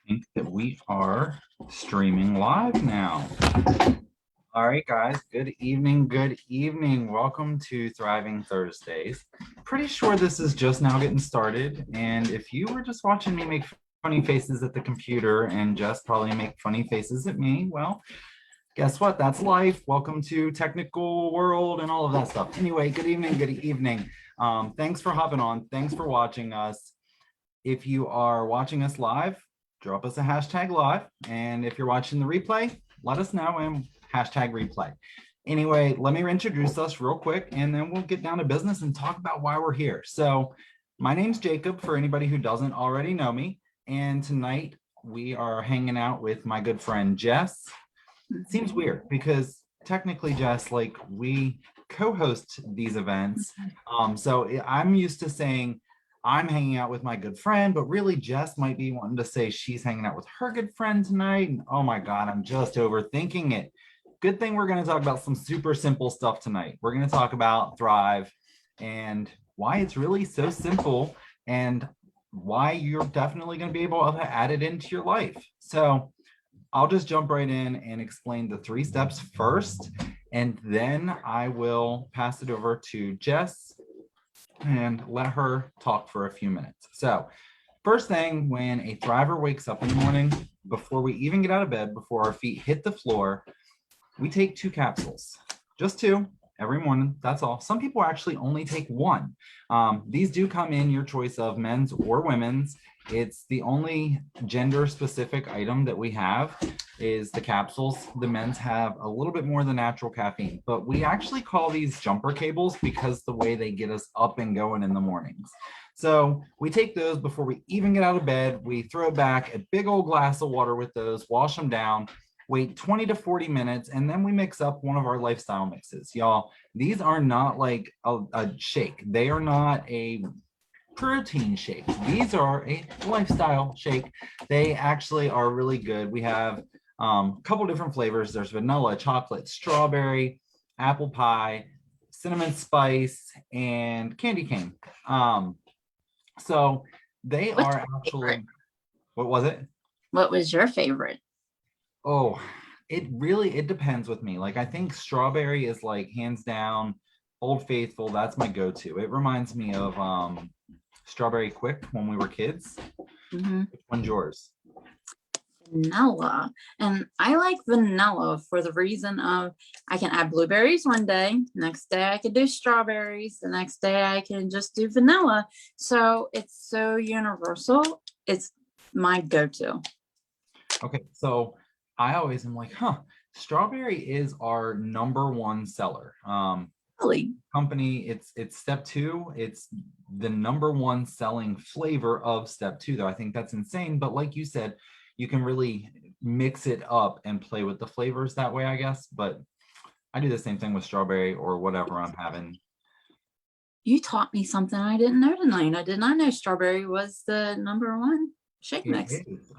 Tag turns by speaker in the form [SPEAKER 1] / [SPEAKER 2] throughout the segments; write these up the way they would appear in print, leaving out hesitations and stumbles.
[SPEAKER 1] Think that we are streaming live now. All right, guys. Good evening. Good evening. Welcome to Thriving Thursdays. Pretty sure this is just now getting started. And if you were just watching me make funny faces at the computer and just probably make funny faces at me, well, guess what? That's life. Welcome to technical world and all of that stuff. Anyway, good evening. Good evening. Thanks for hopping on. Thanks for watching us. If you are watching us live, drop us a hashtag live. And if you're watching the replay, let us know and hashtag replay. Anyway, let me introduce us real quick and then we'll get down to business and talk about why we're here. So my name's Jacob, for anybody who doesn't already know me. And tonight we are hanging out with my good friend, Jess. It seems weird because technically, Jess, like we co-host these events. So I'm used to saying, I'm hanging out with my good friend, but really Jess might be wanting to say she's hanging out with her good friend tonight. And oh my God, I'm just overthinking it. Good thing we're going to talk about some super simple stuff tonight. We're going to talk about Thrive and why it's really so simple and why you're definitely going to be able to add it into your life. So I'll just jump right in and explain the 3 steps first, and then I will pass it over to Jess and let her talk for a few minutes. So first thing, when a thriver wakes up in the morning, before we even get out of bed, before our feet hit the floor, we take 2 capsules, just 2 every morning. That's all. Some people actually only take 1. These do come in your choice of men's or women's. It's the only gender specific item that we have is the capsules. The men's have a little bit more than natural caffeine, but we actually call these jumper cables because the way they get us up and going in the mornings. So we take those before we even get out of bed. We throw back a big old glass of water with those, wash them down, wait 20 to 40 minutes, and then we mix up one of our lifestyle mixes. Y'all, these are not like a shake. They are not a protein shake. These are a lifestyle shake. They actually are really good. We have a couple different flavors. There's vanilla, chocolate, strawberry, apple pie, cinnamon spice, and candy cane. So they
[SPEAKER 2] What's
[SPEAKER 1] are
[SPEAKER 2] your
[SPEAKER 1] actually,
[SPEAKER 2] favorite?
[SPEAKER 1] what was it?
[SPEAKER 2] What was your favorite?
[SPEAKER 1] Oh, it depends with me. Like I think strawberry is like hands down Old Faithful. That's my go-to. It reminds me of Strawberry Quick when we were kids.
[SPEAKER 2] Mm-hmm.
[SPEAKER 1] Which one's yours?
[SPEAKER 2] Vanilla. And I like vanilla for the reason of I can add blueberries one day, next day I could do strawberries, the next day I can just do vanilla. So it's so universal. It's my go-to.
[SPEAKER 1] Okay, so I always am like, strawberry is our #1 seller.
[SPEAKER 2] Really?
[SPEAKER 1] Company, it's step 2. It's the #1 selling flavor of step 2, though. I think that's insane. But like you said, you can really mix it up and play with the flavors that way, I guess. But I do the same thing with strawberry or whatever I'm having.
[SPEAKER 2] You taught me something I didn't know tonight. I did not know strawberry was the #1 shake
[SPEAKER 1] It
[SPEAKER 2] mix.
[SPEAKER 1] is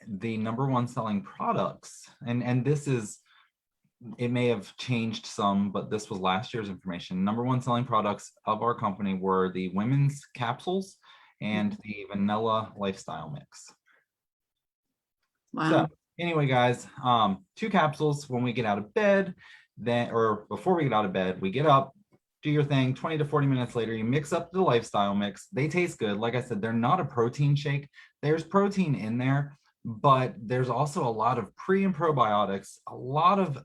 [SPEAKER 1] the #1 selling products, and this is, it may have changed some, but this was last year's information. #1 selling products of our company were the women's capsules and the vanilla lifestyle mix.
[SPEAKER 2] Wow.
[SPEAKER 1] So anyway, guys, 2 capsules when we get out of bed, then, or before we get out of bed, we get up, do your thing. 20 to 40 minutes later, you mix up the lifestyle mix. They taste good. Like I said, they're not a protein shake. There's protein in there, but there's also a lot of pre and probiotics, a lot of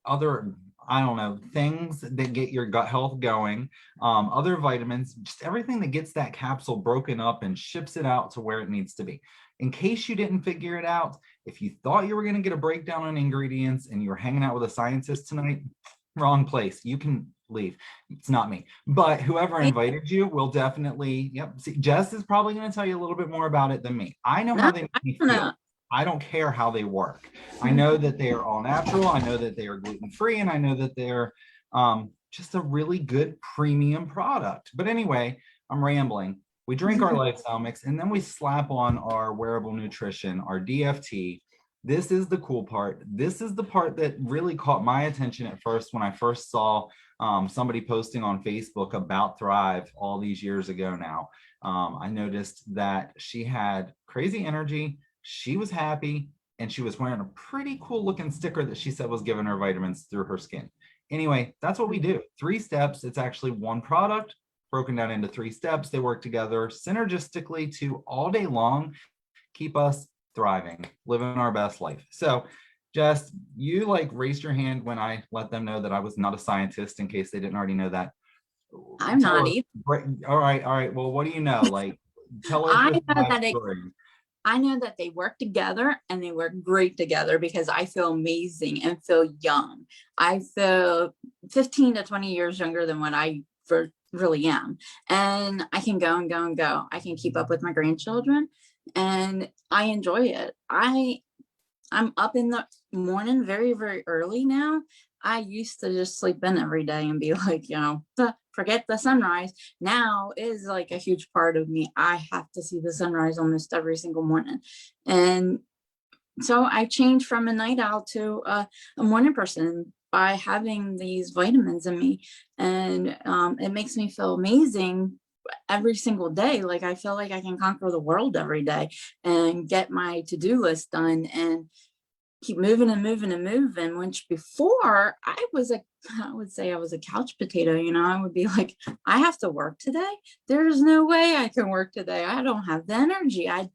[SPEAKER 1] other, I don't know, things that get your gut health going, other vitamins, just everything that gets that capsule broken up and ships it out to where it needs to be. In case you didn't figure it out, if you thought you were going to get a breakdown on ingredients and you were hanging out with a scientist tonight, wrong place. You can leave. It's not me, but whoever invited you will definitely, yep. See, Jess is probably going to tell you a little bit more about it than me. I know
[SPEAKER 2] No,
[SPEAKER 1] how they
[SPEAKER 2] I
[SPEAKER 1] make me
[SPEAKER 2] don't
[SPEAKER 1] feel.
[SPEAKER 2] know.
[SPEAKER 1] I don't care how they work. I know that they are all natural. I know that they are gluten-free, and I know that they're just a really good premium product. But anyway, I'm rambling. We drink our lifestyle mix, and then we slap on our wearable nutrition, our DFT. This is the cool part. This is the part that really caught my attention at first when I first saw somebody posting on Facebook about Thrive all these years ago now. I noticed that she had crazy energy, She was happy, and she was wearing a pretty cool looking sticker that she said was giving her vitamins through her skin. Anyway, that's what we do. 3 steps. It's actually one product broken down into 3 steps. They work together synergistically to all day long keep us thriving, living our best life. So, Jess, you like raised your hand when I let them know that I was not a scientist, in case they didn't already know that.
[SPEAKER 2] I'm not either.
[SPEAKER 1] All right. Well, what do you know? Like, tell us
[SPEAKER 2] I
[SPEAKER 1] this
[SPEAKER 2] know that
[SPEAKER 1] story.
[SPEAKER 2] I know that they work together and they work great together because I feel amazing and feel young. I feel 15 to 20 years younger than what I really am. And I can go and go and go. I can keep up with my grandchildren and I enjoy it. I'm up in the morning very, very early now. I used to just sleep in every day and be like, forget the sunrise. Now is like a huge part of me. I have to see the sunrise almost every single morning. And so I changed from a night owl to a morning person by having these vitamins in me. And it makes me feel amazing every single day. Like I feel like I can conquer the world every day and get my to-do list done and keep moving and moving and moving. Which before I would say I was a couch potato. I would be like, I have to work today. There's no way I can work today. I don't have the energy. I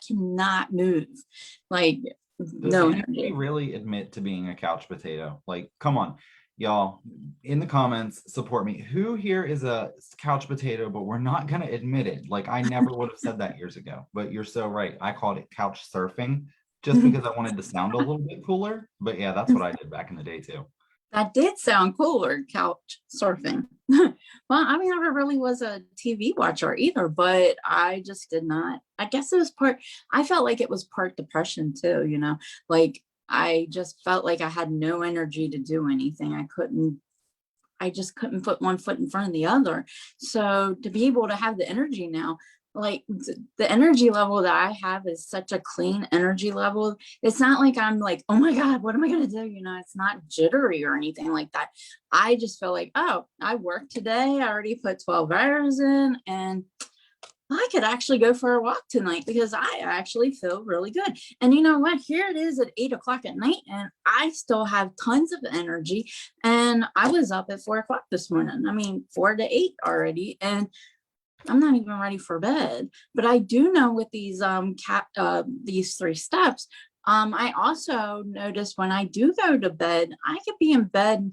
[SPEAKER 2] cannot move. Like
[SPEAKER 1] Does
[SPEAKER 2] no
[SPEAKER 1] anybody
[SPEAKER 2] energy.
[SPEAKER 1] really admit to being a couch potato? Like, come on, y'all, in the comments, support me. Who here is a couch potato, but we're not going to admit it? Like, I never would have said that years ago, but you're so right. I called it couch surfing just because I wanted to sound a little bit cooler. But yeah, that's what I did back in the day too.
[SPEAKER 2] That did sound cooler, couch surfing. Well, I mean, I never really was a TV watcher either, but I just did not. I guess it was I felt like it was part depression too, like I just felt like I had no energy to do anything. I just couldn't put one foot in front of the other. So to be able to have the energy now, like the energy level that I have is such a clean energy level. It's not like I'm like, oh my God, what am I going to do? It's not jittery or anything like that. I just feel like, oh, I worked today. I already put 12 hours in and I could actually go for a walk tonight because I actually feel really good. And you know what? Here it is at 8 o'clock at night and I still have tons of energy. And I was up at 4 o'clock this morning. I mean, 4 to 8 already. And I'm not even ready for bed. But I do know with these these 3 steps, I also noticed when I do go to bed, I could be in bed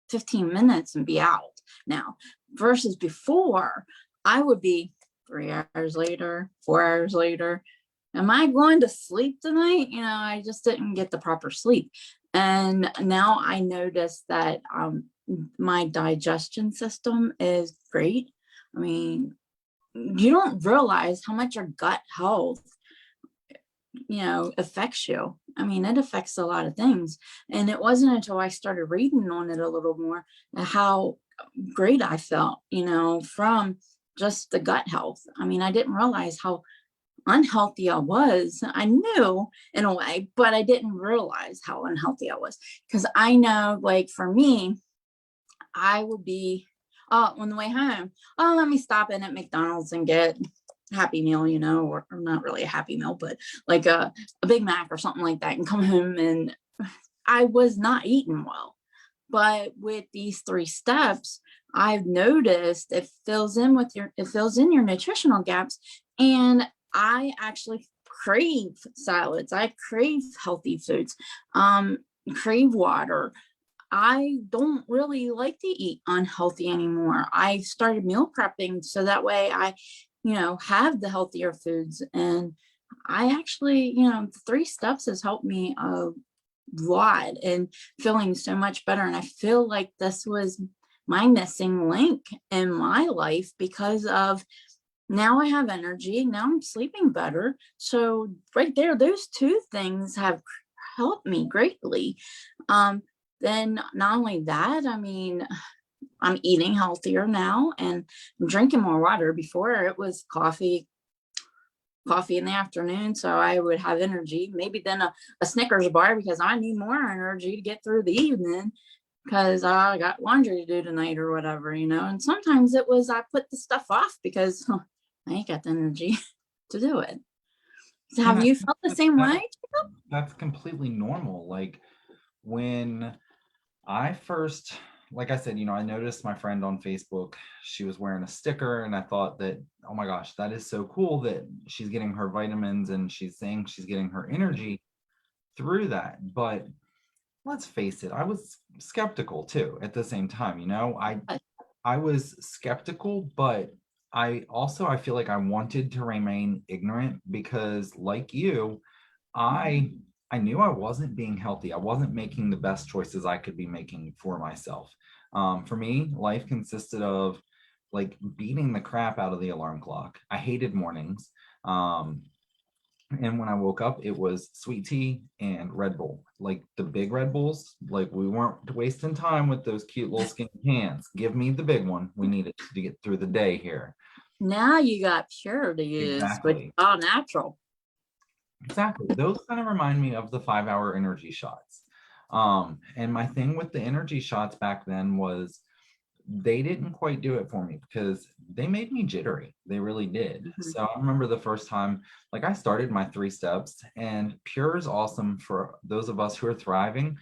[SPEAKER 2] 15 minutes and be out now versus before I would be 3 hours later, 4 hours later. Am I going to sleep tonight? I just didn't get the proper sleep. And now I notice that my digestion system is great. I mean, you don't realize how much your gut health, affects you. I mean, it affects a lot of things. And it wasn't until I started reading on it a little more how great I felt, from just the gut health. I mean, I didn't realize how unhealthy I was. I knew in a way, but I didn't realize how unhealthy I was. Because I know, like for me, I would be on the way home. Oh, let me stop in at McDonald's and get a Happy Meal, or not really a Happy Meal, but like a Big Mac or something like that, and come home and I was not eating well. But with these 3 steps, I've noticed it fills in your nutritional gaps. And I actually crave salads. I crave healthy foods, crave water. I don't really like to eat unhealthy anymore. I started meal prepping so that way I, have the healthier foods. And I actually, the 3 steps has helped me a lot and feeling so much better. And I feel like this was my missing link in my life because of now I have energy. Now I'm sleeping better. So right there, those 2 things have helped me greatly. Then not only that, I mean, I'm eating healthier now and I'm drinking more water. Before it was coffee in the afternoon, so I would have energy, maybe then a Snickers bar because I need more energy to get through the evening because I got laundry to do tonight or whatever, and sometimes it was I put the stuff off because I ain't got the energy to do it. So
[SPEAKER 1] And
[SPEAKER 2] have
[SPEAKER 1] I
[SPEAKER 2] you
[SPEAKER 1] think
[SPEAKER 2] felt the same way?
[SPEAKER 1] that's completely normal. Like when I first, like I said, I noticed my friend on Facebook, she was wearing a sticker, and I thought that, oh my gosh, that is so cool that she's getting her vitamins and she's saying she's getting her energy through that. But let's face it, I was skeptical too at the same time. I was skeptical, but I feel like I wanted to remain ignorant because, like you, I I knew I wasn't being healthy. I wasn't making the best choices I could be making for myself. For me, life consisted of like beating the crap out of the alarm clock. I hated mornings. Um, and when I woke up, it was sweet tea and Red Bull, like the big Red Bulls. Like we weren't wasting time with those cute little skinny cans. Give me the big one. We needed to get through the day here.
[SPEAKER 2] Now you got Pure to use, which is
[SPEAKER 1] Exactly.
[SPEAKER 2] all natural.
[SPEAKER 1] Exactly. Those kind of remind me of the 5 hour energy shots. And my thing with the energy shots back then was they didn't quite do it for me because they made me jittery. They really did.
[SPEAKER 2] Mhm.
[SPEAKER 1] So I remember the first time, like I started my 3 steps, and Pure is awesome for those of us who are thriving.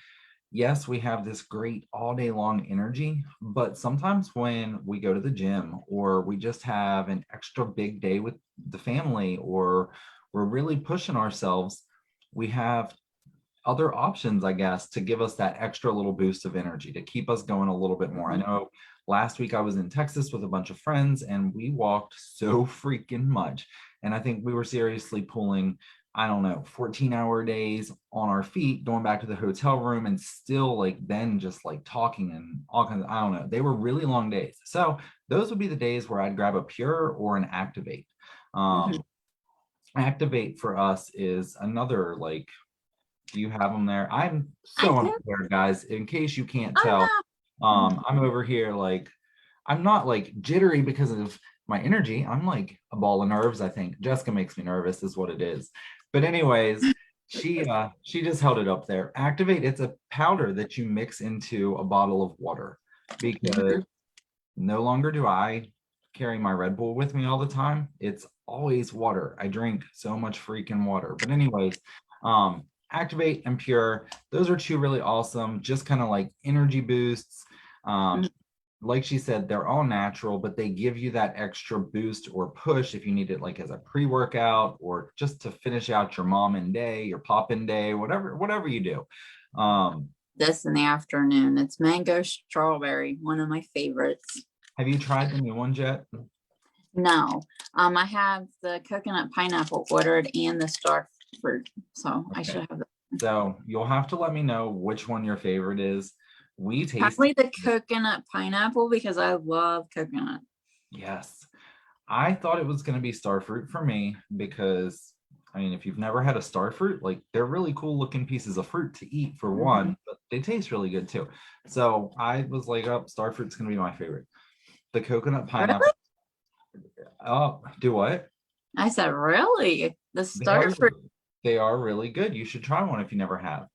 [SPEAKER 1] Yes, we have this great all day long energy, but sometimes when we go to the gym or we just have an extra big day with the family or we're really pushing ourselves, we have other options, I guess, to give us that extra little boost of energy to keep us going a little bit more. I
[SPEAKER 2] Mhm.
[SPEAKER 1] know last week I was in Texas with a bunch of friends and we walked so freaking much. And I think we were seriously pulling, I don't know, 14-hour days on our feet, going back to the hotel room and still like then just like talking and all kinds of, I don't know. They were really long days. So those would be the days where I'd grab a Pure or an Activate.
[SPEAKER 2] Mhm.
[SPEAKER 1] Um, Activate for us is another like do you have them there? I'm
[SPEAKER 2] I
[SPEAKER 1] so
[SPEAKER 2] do.
[SPEAKER 1] unprepared, guys. In case you can't tell,
[SPEAKER 2] Oh no. Mhm.
[SPEAKER 1] I'm over here like I'm not like jittery because of my energy. I'm like a ball of nerves, I think. Jessica makes me nervous, is what it is. But anyways, she just held it up there. Activate, it's a powder that you mix into a bottle of water because
[SPEAKER 2] Mhm.
[SPEAKER 1] no longer do I carry my Red Bull with me all the time. It's always water. I drink so much freaking water. But anyways, Activate and Pure, those are two really awesome, just kind of like energy boosts.
[SPEAKER 2] Mhm.
[SPEAKER 1] Like she said, they're all natural, but they give you that extra boost or push if you need it like as a pre-workout or just to finish out your mom and day, your pop in day, whatever you do. Um,
[SPEAKER 2] This in the afternoon. It's mango strawberry, one of my favorites.
[SPEAKER 1] have you tried the new ones yet?
[SPEAKER 2] No, I have the coconut pineapple ordered and the star fruit, so I
[SPEAKER 1] Okay.
[SPEAKER 2] should have
[SPEAKER 1] So you'll have to let me know which one your favorite is. We tasted,
[SPEAKER 2] probably the coconut pineapple because I love coconut.
[SPEAKER 1] yes. I thought it was going to be star fruit for me because, I mean, if you've never had a star fruit, like they're really cool looking pieces of fruit to eat for
[SPEAKER 2] Mhm.
[SPEAKER 1] one, but they taste really good too. So I was like, oh, star fruit's going to be my favorite. The coconut
[SPEAKER 2] Really?
[SPEAKER 1] pineapple. Oh, do what?
[SPEAKER 2] I said, really? The
[SPEAKER 1] They
[SPEAKER 2] star
[SPEAKER 1] are
[SPEAKER 2] fruit?
[SPEAKER 1] they are really good. You should try one if you never have.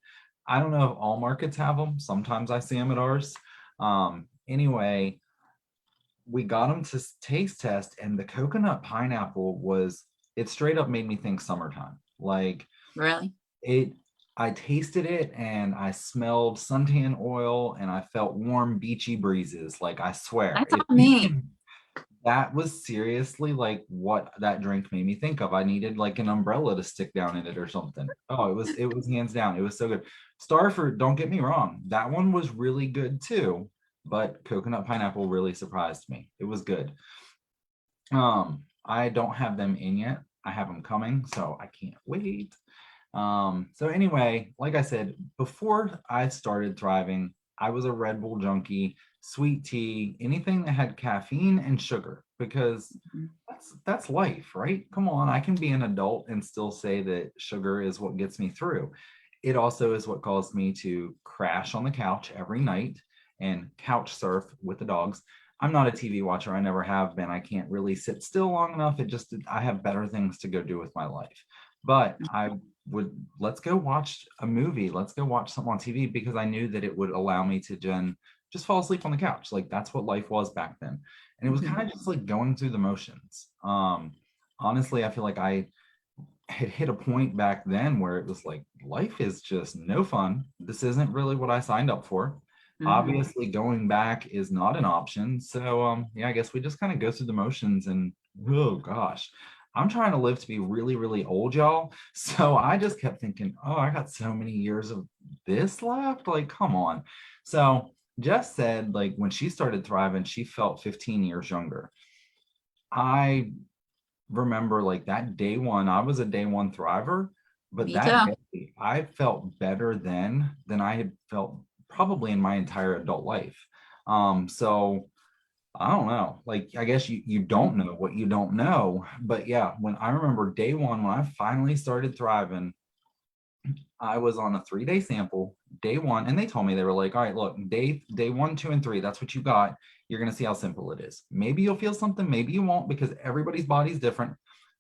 [SPEAKER 1] I don't know if all markets have them. Sometimes I see them at ours. Anyway, we got them to taste test, and the coconut pineapple was it straight up made me think summertime. Like
[SPEAKER 2] Really?
[SPEAKER 1] it, I tasted it and I smelled suntan oil and I felt warm beachy breezes. Like I swear,
[SPEAKER 2] That's
[SPEAKER 1] if
[SPEAKER 2] all
[SPEAKER 1] you
[SPEAKER 2] me.
[SPEAKER 1] can, that was seriously like what that drink made me think of. I needed like an umbrella to stick down in it or something. Oh, it was hands down. It was so good. Starfruit, don't get me wrong, that one was really good too, but coconut pineapple really surprised me. It was good. I don't have them in yet. I have them coming, so I can't wait. So anyway, like I said, before I started thriving, I was a Red Bull junkie, sweet tea, anything that had caffeine and sugar, because
[SPEAKER 2] Mhm.
[SPEAKER 1] that's life, right? Come on, I can be an adult and still say that sugar is what gets me through. It also is what caused me to crash on the couch every night and couch surf with the dogs. I'm not a TV watcher. I never have been. I can't really sit still long enough. I have better things to go do with my life. But I would let's go watch a movie. Let's go watch something on TV because I knew that it would allow me to just fall asleep on the couch. Like that's what life was back then. And it was
[SPEAKER 2] Mhm.
[SPEAKER 1] kind of just like going through the motions. Honestly, I feel like I had hit a point back then where it was like, life is just no fun. This isn't really what I signed up for.
[SPEAKER 2] Mhm.
[SPEAKER 1] Obviously, going back is not an option. So, yeah, I guess we just kind of go through the motions and, oh gosh, I'm trying to live to be really, really old, y'all. So I just kept thinking, oh, I got so many years of this left. Like, come on. So Jess said, like, when she started thriving, she felt 15 years younger. I remember like that day one, I was a day one thriver, but
[SPEAKER 2] Me too.
[SPEAKER 1] that day I felt better then than I had felt probably in my entire adult life. So I don't know. Like I guess you don't know what you don't know. But yeah, when I remember day one, when I finally started thriving, I was on a 3-day sample, day one, and they told me they were like, all right, look, day one, two, and three, that's what you got. You're gonna see how simple it is. Maybe you'll feel something, maybe you won't, because everybody's body's different.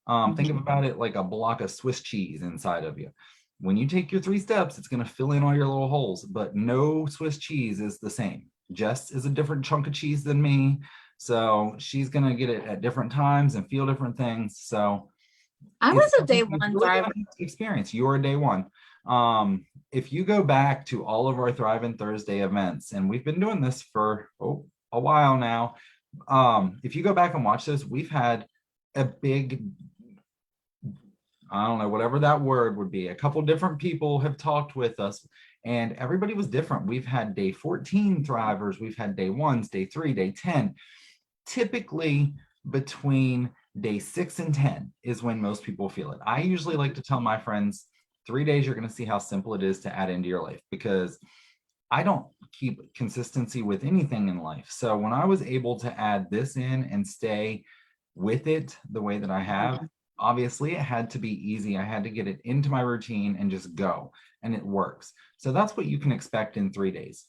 [SPEAKER 1] Think
[SPEAKER 2] Mhm.
[SPEAKER 1] about it like a block of Swiss cheese inside of you. When you take your 3 steps, it's gonna fill in all your little holes, but no Swiss cheese is the same. Jess is a different chunk of cheese than me. So she's gonna get it at different times and feel different things. So
[SPEAKER 2] I
[SPEAKER 1] it's
[SPEAKER 2] was a
[SPEAKER 1] something
[SPEAKER 2] day
[SPEAKER 1] you're
[SPEAKER 2] one
[SPEAKER 1] really going
[SPEAKER 2] thriver.
[SPEAKER 1] to have to experience. You're a day one. If you go back to all of our Thriving Thursday events, and we've been doing this for a while now, if you go back and watch this, we've had a big, I don't know, whatever that word would be. A couple different people have talked with us, and everybody was different. We've had day 14 thrivers, we've had day ones, day 3, day 10. Typically, between day 6 and 10 is when most people feel it. I usually like to tell my friends 3 days, you're going to see how simple it is to add into your life, because I don't keep consistency with anything in life. So when I was able to add this in and stay with it the way that I have,
[SPEAKER 2] Mhm.
[SPEAKER 1] obviously it had to be easy. I had to get it into my routine and just go, and it works. So that's what you can expect in 3 days.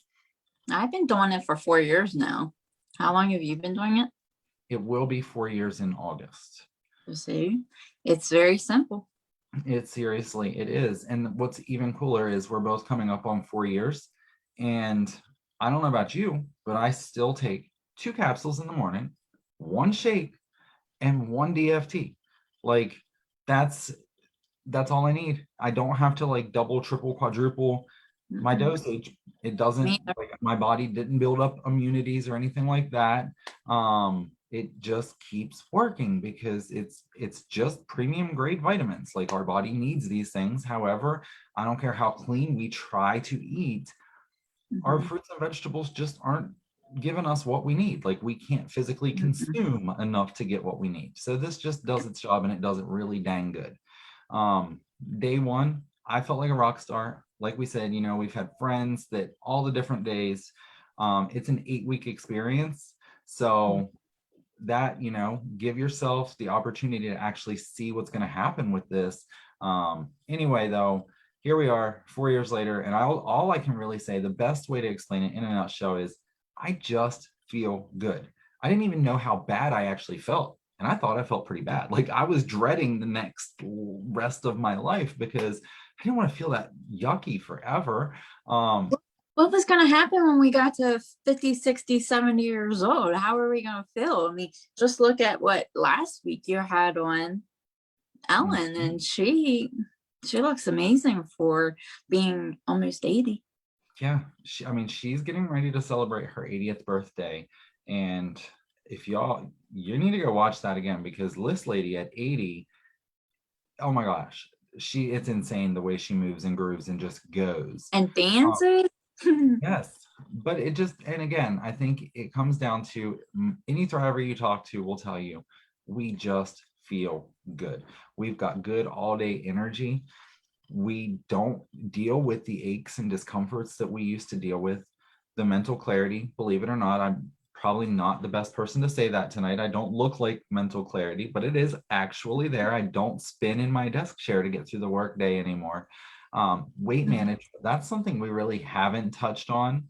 [SPEAKER 2] I've been doing it for 4 years now. How long have you been doing it?
[SPEAKER 1] It will be 4 years in August.
[SPEAKER 2] You see, it's very simple.
[SPEAKER 1] It seriously, it is. And what's even cooler is we're both coming up on 4 years. And I don't know about you, but I still take 2 capsules in the morning, one shake, and one DFT. Like that's that's all I need. I don't have to like double, triple, quadruple my
[SPEAKER 2] Mhm.
[SPEAKER 1] dosage. It doesn't,
[SPEAKER 2] Me either.
[SPEAKER 1] like, my body didn't build up immunities or anything like that. It just keeps working because it's just premium grade vitamins. Like our body needs these things. However, I don't care how clean we try to eat, our
[SPEAKER 2] Mhm.
[SPEAKER 1] fruits and vegetables just aren't giving us what we need. Like we can't physically
[SPEAKER 2] Mhm.
[SPEAKER 1] consume enough to get what we need. So this just does its job, and it does it really dang good. Um, Day one, I felt like a rock star. Like we said, we've had friends that all the different days. It's an 8-week experience. So that, give yourself the opportunity to actually see what's going to happen with this. Anyway, though, here we are 4 years later, and all I can really say, the best way to explain it in a nutshell is I just feel good. I didn't even know how bad I actually felt. And I thought I felt pretty bad. Like I was dreading the next rest of my life because I didn't want to feel that yucky forever. Um,
[SPEAKER 2] What was going to happen when we got to 50, 60, 70 years old? How are we going to feel? I mean, just look at what last week you had on Ellen, and she looks amazing for being almost 80.
[SPEAKER 1] yeah, I mean, she's getting ready to celebrate her 80th birthday. And if you need to go watch that again, because this lady at 80, oh my gosh, it's insane the way she moves and grooves and just goes.
[SPEAKER 2] And
[SPEAKER 1] Uh,
[SPEAKER 2] dances.
[SPEAKER 1] yes, but and again, I think it comes down to any thriver you talk to will tell you, we just feel good. We've got good all day energy. We don't deal with the aches and discomforts that we used to deal with. The mental clarity, believe it or not, I'm probably not the best person to say that tonight. I don't look like mental clarity, but it is actually there. I don't spin in my desk chair to get through the workday anymore. Weight management, that's something we really haven't touched on.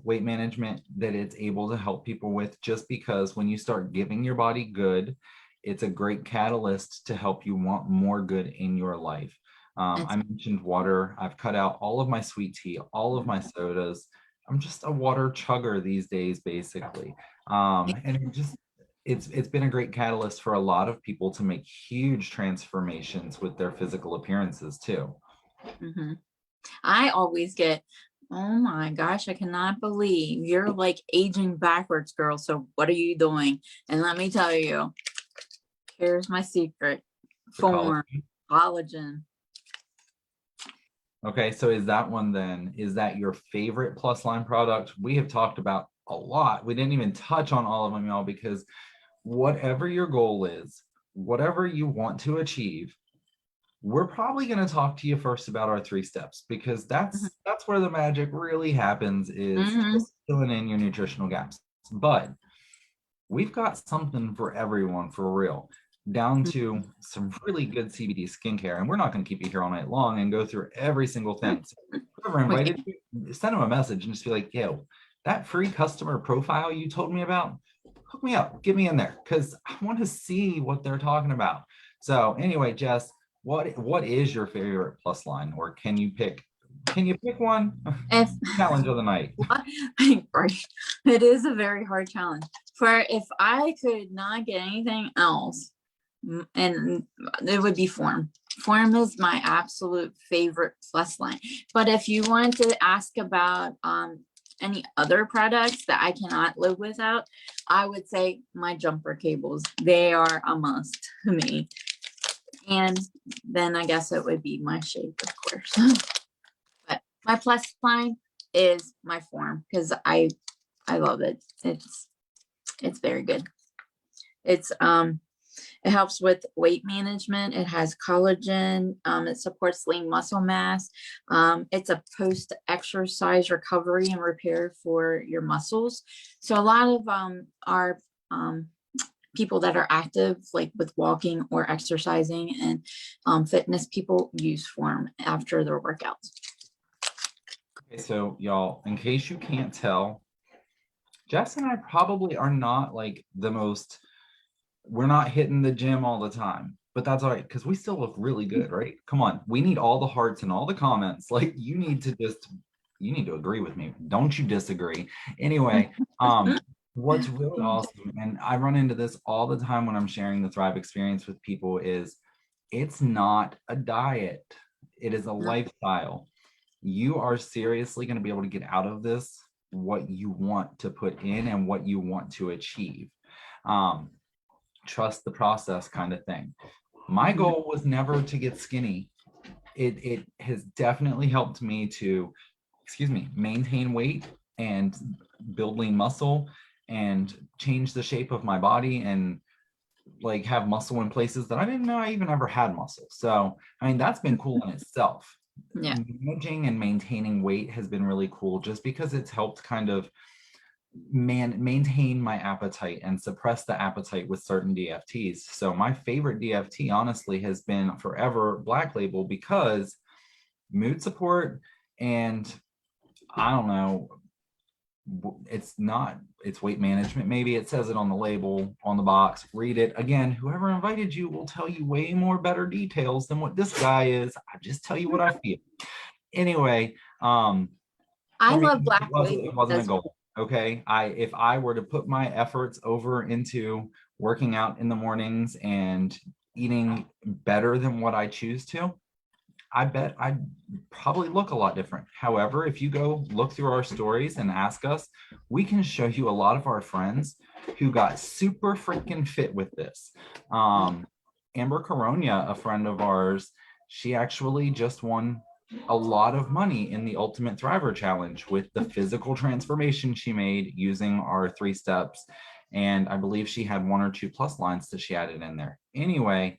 [SPEAKER 1] Weight management that it's able to help people with, just because when you start giving your body good, it's a great catalyst to help you want more good in your life. I
[SPEAKER 2] It's
[SPEAKER 1] mentioned water. I've cut out all of my sweet tea, all of my sodas. I'm just a water chugger these days, basically. And it's been a great catalyst for a lot of people to make huge transformations with their physical appearances too.
[SPEAKER 2] Mhm. I always get, oh my gosh, I cannot believe you're like aging backwards, girl. So what are you doing? And let me tell you, here's my secret.
[SPEAKER 1] The college.
[SPEAKER 2] Form, collagen.
[SPEAKER 1] Okay, so is that one then, is that your favorite plus line product? We have talked about a lot. We didn't even touch on all of them, y'all, because whatever your goal is, whatever you want to achieve, we're probably going to talk to you first about our 3 steps, because
[SPEAKER 2] Mhm.
[SPEAKER 1] that's where the magic really happens, is
[SPEAKER 2] Mhm.
[SPEAKER 1] filling in your nutritional gaps. But we've got something for everyone, for real, down to some really good CBD skincare. And we're not going to keep you here all night long and go through every single thing. So whoever
[SPEAKER 2] We
[SPEAKER 1] invited you, send them a message and just be like, yo, that free customer profile you told me about, hook me up, get me in there, because I want to see what they're talking about. So anyway, Jess, what is your favorite plus line, or can you pick one?
[SPEAKER 2] If
[SPEAKER 1] Challenge of the night.
[SPEAKER 2] right, it is a very hard challenge. For if I could not get anything else, and it would be Form. Form is my absolute favorite plus line. But if you want to ask about any other products that I cannot live without, I would say my jumper cables. They are a must to me. And then I guess it would be my shape, of course. But my plus line is my Form, because I love it. It's very good. It's it helps with weight management. It has collagen. It supports lean muscle mass. It's a post-exercise recovery and repair for your muscles. So a lot of our people that are active, like with walking or exercising and fitness, people use Form after their workouts.
[SPEAKER 1] Okay, so y'all, in case you can't tell, Jess and I probably are not like the most, we're not hitting the gym all the time, but that's all right, because we still look really good, right? Come on, we need all the hearts and all the comments. Like, you need to agree with me. Don't you disagree? Anyway, what's really awesome, and I run into this all the time when I'm sharing the Thrive experience with people, is it's not a diet. It is a lifestyle. You are seriously going to be able to get out of this what you want to put in and what you want to achieve. Trust the process, kind of thing. My goal was never to get skinny. It has definitely helped me to, maintain weight and build lean muscle and change the shape of my body and like have muscle in places that I didn't know I even ever had muscle. So, I mean, that's been cool in itself.
[SPEAKER 2] Yeah.
[SPEAKER 1] Managing and maintaining weight has been really cool, just because it's helped kind of maintain my appetite and suppress the appetite with certain DFTs. So my favorite DFT honestly has been forever Black Label, because mood support, and I don't know, it's weight management. Maybe it says it on the label, on the box. Read it. Again, whoever invited you will tell you way more better details than what this guy is. I just tell you what I feel. Anyway,
[SPEAKER 2] I
[SPEAKER 1] for me,
[SPEAKER 2] love Black Label.
[SPEAKER 1] it wasn't a goal. Okay. If I were to put my efforts over into working out in the mornings and eating better than what I choose to, I bet I'd probably look a lot different. However, if you go look through our stories and ask us, we can show you a lot of our friends who got super freaking fit with this. Amber Caronia, a friend of ours, she actually just won a lot of money in the Ultimate Thriver Challenge with the physical transformation she made using our 3 steps. And I believe she had 1 or 2 plus lines that she added in there. Anyway,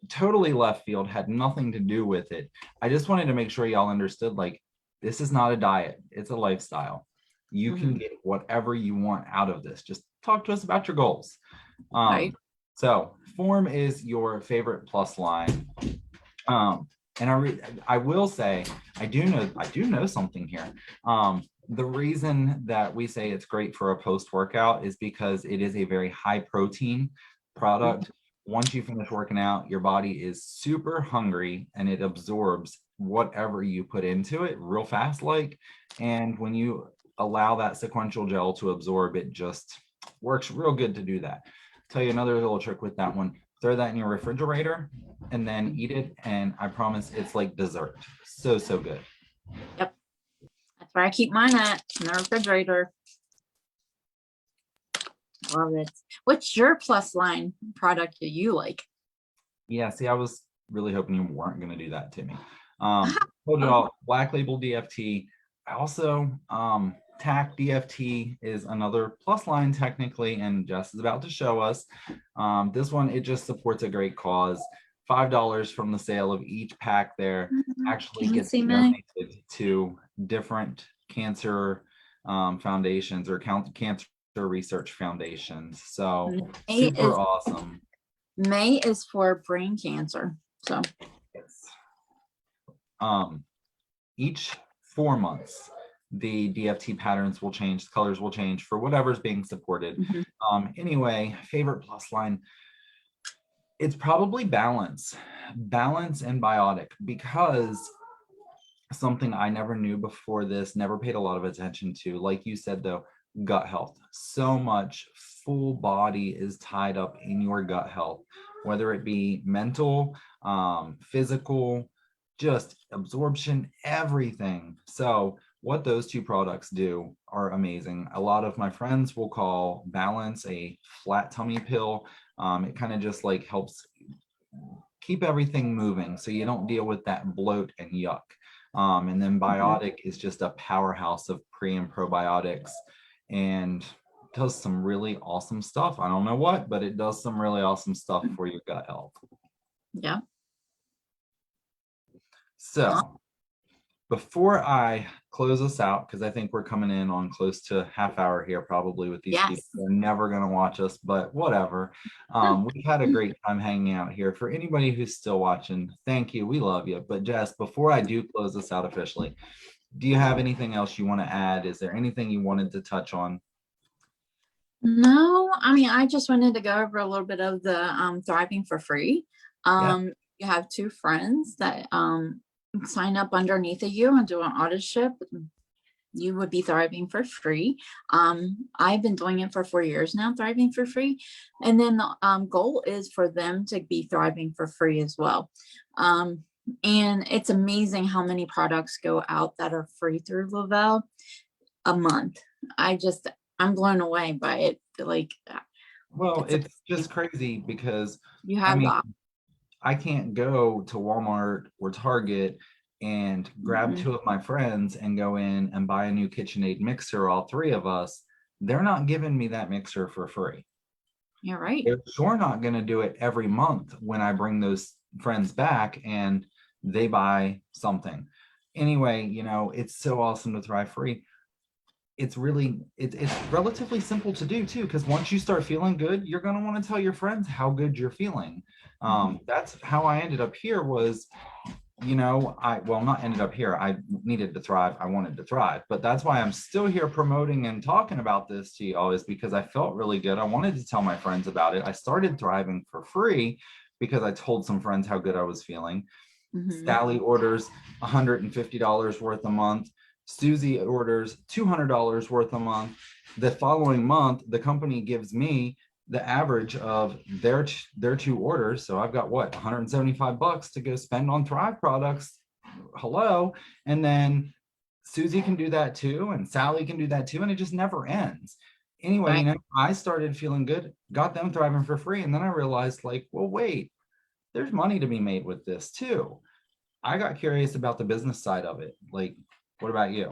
[SPEAKER 1] totally left field, had nothing to do with it. I just wanted to make sure y'all understood, like, this is not a diet, it's a lifestyle. You can get whatever you want out of this. Just talk to us about your goals.
[SPEAKER 2] Right.
[SPEAKER 1] So Form is your favorite plus line. And I will say, I do know something here. The reason that we say it's great for a post-workout is because it is a very high protein product. Once you finish working out, your body is super hungry and it absorbs whatever you put into it real fast, and when you allow that sequential gel to absorb, it just Works real good to do that. Tell you another little trick with that one. Throw that in your refrigerator and then eat it. And I promise it's like dessert. So, so good.
[SPEAKER 2] Yep. That's where I keep mine at, in the refrigerator. Love it. What's your plus line product that you like?
[SPEAKER 1] Yeah, see, I was really hoping you weren't going to do that to me. Told you all, Black Label DFT. I also, TAC DFT is another plus line technically, and Jess is about to show us. This one, it just supports a great cause. $5 from the sale of each pack there actually gets donated to different cancer foundations or cancer research foundations. So super awesome.
[SPEAKER 2] May is for brain cancer. So
[SPEAKER 1] yes. Each 4 months, the DFT patterns will change, the colors will change for whatever's being supported. Anyway, favorite plus line, it's probably balance and biotic, because something I never knew before this, never paid a lot of attention to, like you said though, gut health. So much full body is tied up in your gut health, whether it be mental, physical, just absorption, everything. So what those two products do are amazing. A lot of my friends will call Balance a flat tummy pill. It kind of just like helps keep everything moving so you don't deal with that bloat and yuck. And then Biotic is just a powerhouse of pre and probiotics and does some really awesome stuff. I don't know what, but it does some really awesome stuff for your gut health.
[SPEAKER 2] Yeah.
[SPEAKER 1] So before I close us out, because I think we're coming in on close to half hour here, probably with these people. They're never going to watch us, but whatever. We've had a great time hanging out here. For anybody who's still watching, thank you. We love you. But Jess, before I do close this out officially, do you have anything else you want to add? Is there anything you wanted to touch on?
[SPEAKER 2] No, I mean, I just wanted to go over a little bit of the Thriving for Free. You have 2 friends that sign up underneath of you and do an authorship. You would be thriving for free. I've been doing it for 4 years now, thriving for free. And then the goal is for them to be thriving for free as well. And it's amazing how many products go out that are free through Label a month. I'm blown away by it. Like,
[SPEAKER 1] well, it's just crazy because
[SPEAKER 2] you have
[SPEAKER 1] I can't go to Walmart or Target and grab 2 of my friends and go in and buy a new KitchenAid mixer, all 3 of us. They're not giving me that mixer for free.
[SPEAKER 2] You're right.
[SPEAKER 1] They're sure not going to do it every month when I bring those friends back and they buy something. Anyway, it's so awesome to thrive free. It's relatively simple to do too, because once you start feeling good, you're going to want to tell your friends how good you're feeling. That's how I ended up here was, not ended up here. I needed to thrive. I wanted to thrive, but that's why I'm still here promoting and talking about this to y'all, is because I felt really good. I wanted to tell my friends about it. I started thriving for free because I told some friends how good I was feeling. Sally orders $150 worth a month. Susie orders $200 worth a month. The following month, the company gives me the average of their 2 orders. So I've got what, $175 to go spend on Thrive products. Hello. And then Susie can do that too. And Sally can do that too. And it just never ends. Anyway, I started feeling good, got them thriving for free. And then I realized like, well, wait, there's money to be made with this too. I got curious about the business side of it. Like, what about you?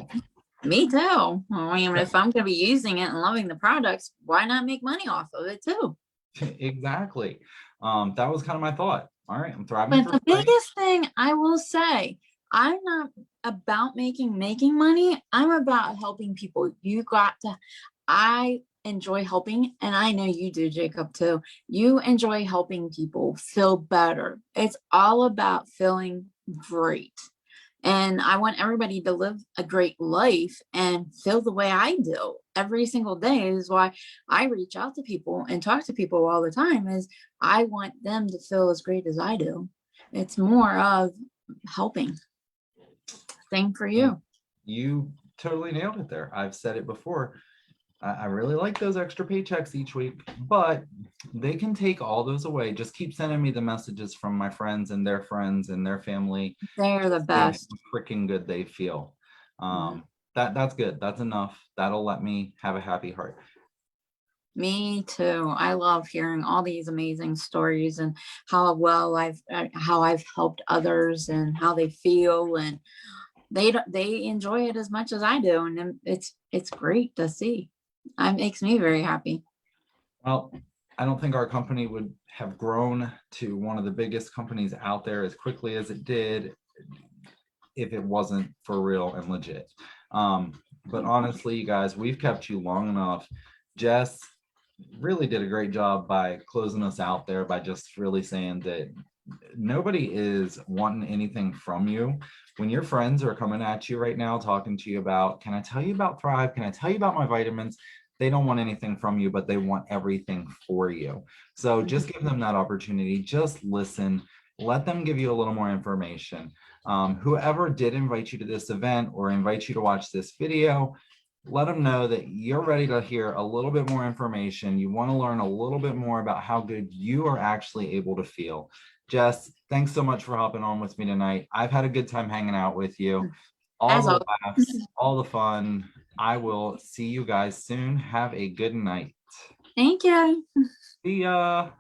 [SPEAKER 2] Me too. I mean, if I'm going to be using it and loving the products, why not make money off of it too?
[SPEAKER 1] Exactly. That was kind of my thought. All right, I'm thriving.
[SPEAKER 2] But the biggest thing I will say, I'm not about making money. I'm about helping people. I enjoy helping, and I know you do, Jacob, too. You enjoy helping people feel better. It's all about feeling great. And I want everybody to live a great life and feel the way I do every single day. Is why I reach out to people and talk to people all the time, is I want them to feel as great as I do. It's more of helping. Same for you.
[SPEAKER 1] You totally nailed it there. I've said it before. I really like those extra paychecks each week, but they can take all those away. Just keep sending me the messages from my friends and their family,
[SPEAKER 2] They're the
[SPEAKER 1] just saying
[SPEAKER 2] best.
[SPEAKER 1] how freaking good they feel.
[SPEAKER 2] Mhm.
[SPEAKER 1] That's good. That's enough. That'll let me have a happy heart.
[SPEAKER 2] Me too. I love hearing all these amazing stories and how I've helped others and how they feel, and they enjoy it as much as I do, and it's great to see. It makes me very happy.
[SPEAKER 1] Well, I don't think our company would have grown to one of the biggest companies out there as quickly as it did if it wasn't for real and legit. But honestly, you guys, we've kept you long enough. Jess really did a great job by closing us out there by just really saying that nobody is wanting anything from you. When your friends are coming at you right now, talking to you about, can I tell you about Thrive? Can I tell you about my vitamins? They don't want anything from you, but they want everything for you. So just give them that opportunity. Just listen. Let them give you a little more information. Whoever did invite you to this event or invite you to watch this video, let them know that you're ready to hear a little bit more information. You want to learn a little bit more about how good you are actually able to feel. Jess, thanks so much for hopping on with me tonight. I've had a good time hanging out with you. All
[SPEAKER 2] As
[SPEAKER 1] the
[SPEAKER 2] always.
[SPEAKER 1] laughs, all the fun. I will see you guys soon. Have a good night.
[SPEAKER 2] Thank you.
[SPEAKER 1] See ya.